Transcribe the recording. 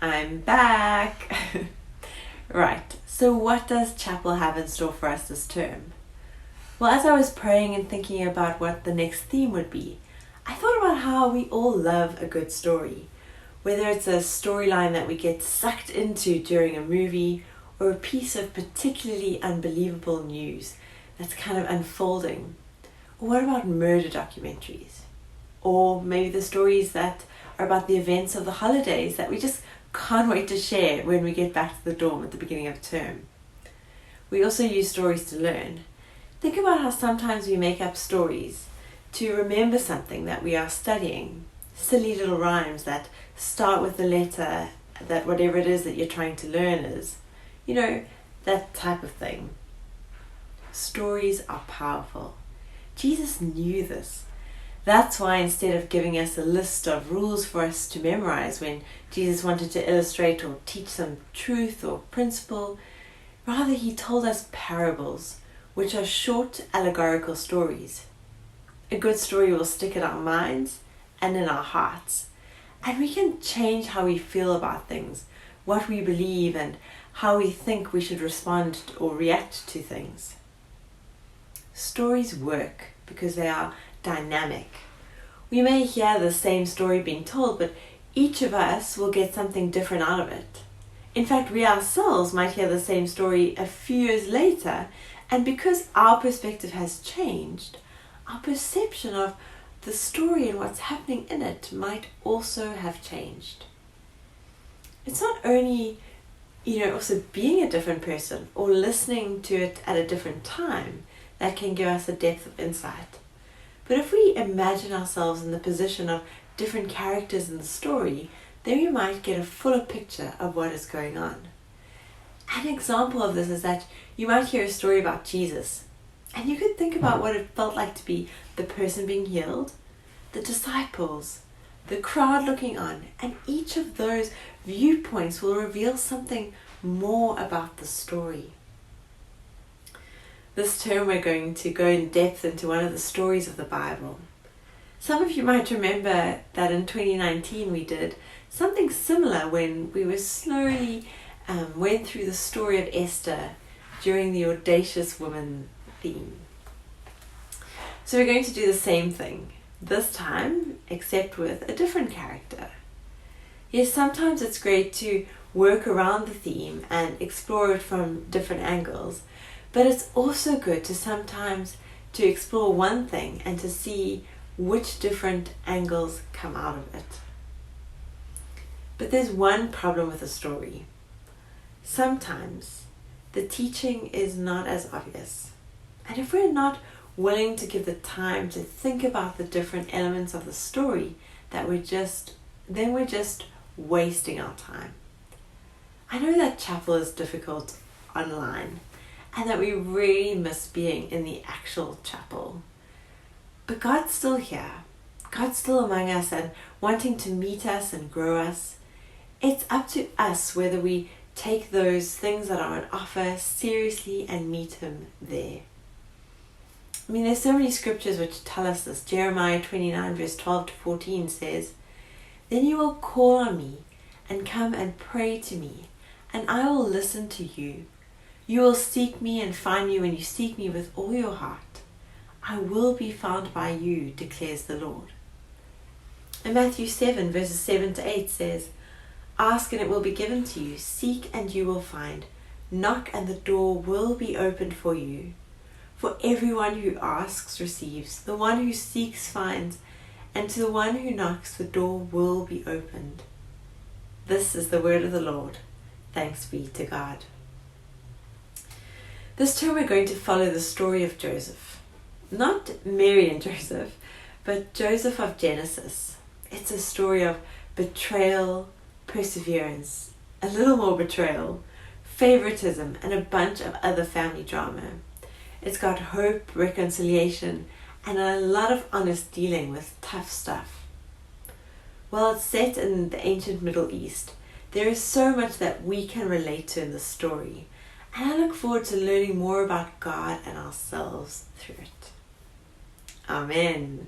I'm back! Right, so what does chapel have in store for us this term? Well, as I was praying and thinking about what the next theme would be, I thought about how we all love a good story. Whether it's a storyline that we get sucked into during a movie or a piece of particularly unbelievable news that's kind of unfolding. Or what about murder documentaries? Or maybe the stories that are about the events of the holidays that we just can't wait to share when we get back to the dorm at the beginning of term. We also use stories to learn. Think about how sometimes we make up stories to remember something that we are studying. Silly little rhymes that start with the letter that whatever it is that you're trying to learn is. You know, that type of thing. Stories are powerful. Jesus knew this. That's why instead of giving us a list of rules for us to memorize when Jesus wanted to illustrate or teach some truth or principle, rather he told us parables, which are short allegorical stories. A good story will stick in our minds and in our hearts, and we can change how we feel about things, what we believe, and how we think we should respond or react to things. Stories work because they are dynamic. We may hear the same story being told, but each of us will get something different out of it. In fact, we ourselves might hear the same story a few years later, and because our perspective has changed, our perception of the story and what's happening in it might also have changed. It's not only, also being a different person or listening to it at a different time that can give us a depth of insight. But if we imagine ourselves in the position of different characters in the story, then we might get a fuller picture of what is going on. An example of this is that you might hear a story about Jesus, and you could think about what it felt like to be the person being healed, the disciples, the crowd looking on, and each of those viewpoints will reveal something more about the story. This term we're going to go in depth into one of the stories of the Bible. Some of you might remember that in 2019 we did something similar when we were slowly went through the story of Esther during the audacious woman theme. So we're going to do the same thing, this time except with a different character. Yes, sometimes it's great to work around the theme and explore it from different angles. But it's also good to sometimes to explore one thing and to see which different angles come out of it. But there's one problem with a story. Sometimes the teaching is not as obvious. And if we're not willing to give the time to think about the different elements of the story, then we're just wasting our time. I know that chapel is difficult online, and that we really miss being in the actual chapel. But God's still here. God's still among us and wanting to meet us and grow us. It's up to us whether we take those things that are on offer seriously and meet Him there. There's so many scriptures which tell us this. Jeremiah 29 verse 12 to 14 says, "Then you will call on me and come and pray to me, and I will listen to you. You will seek me and find me when you seek me with all your heart. I will be found by you, declares the Lord." And Matthew 7 verses 7 to 8 says, "Ask and it will be given to you. Seek and you will find. Knock and the door will be opened for you. For everyone who asks receives. The one who seeks finds. And to the one who knocks the door will be opened." This is the word of the Lord. Thanks be to God. This term we're going to follow the story of Joseph. Not Mary and Joseph, but Joseph of Genesis. It's a story of betrayal, perseverance, a little more betrayal, favoritism, and a bunch of other family drama. It's got hope, reconciliation, and a lot of honest dealing with tough stuff. While it's set in the ancient Middle East, there is so much that we can relate to in the story. And I look forward to learning more about God and ourselves through it. Amen.